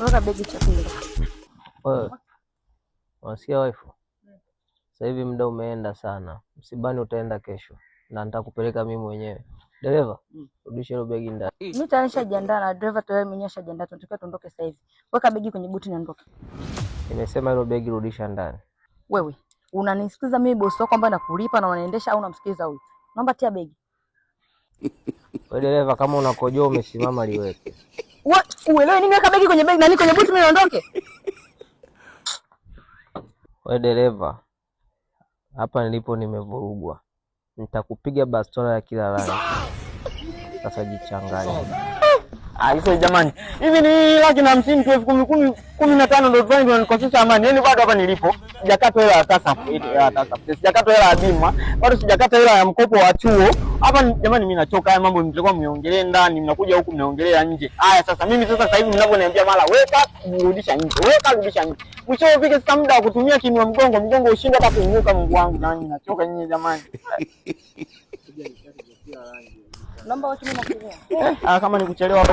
Weka begi chakula. Wewe. Unasikia wife? Sasa hivi muda umeenda sana. Msibani utaenda kesho. Na nitakupeleka mimi mwenyewe. Dereva, rudisha hilo begi ndani. Mimi tayari nishajiandaa na driver tayari mwenyewe shajiandaa. Tunataka tuondoke sasa hivi. Weka begi kwenye buti niondoke. Nimesema hilo begi rudisha ndani. Wewe, unanisikiza mimi bosi wako ambaye nakulipa na unaendesha au unamsikiza huyu? Naomba tia begi. Wewe dereva, kama unakojoa umesimama liweke. Uelewe nini, weka begi kwenye begi na kwenye buti mimi niondoke. Wewe dereva, hapa nilipo nimevurugwa. Nitakupiga bastola ya kila rangi. Sasa jichanganye. Hizo jamani. Hivi ni 150 tu 10,015 ndio tufanye tunanikosesha amani. Yaani bado hapa nilipo sijakata hela ya TASAF. Sijakata hela ya bima. Bado sijakata hela ya mkopo wa chuo. Hapa jamani mimi nachoka haya mambo mlikuwa mmeongelea ndani, mnakuja huku mnaongelea nje. Haya sasa mimi sasa hivi mnavyoniambia mara weka rudisha nje. Weka rudisha nje. Mwisho ufike sasa muda wa kutumia kinua mgongo ushinde hata kuinuka Mungu wangu nani nachoka nyinyi jamani. Naomba watu mimi nakuelewa. Kama ni kuchelewa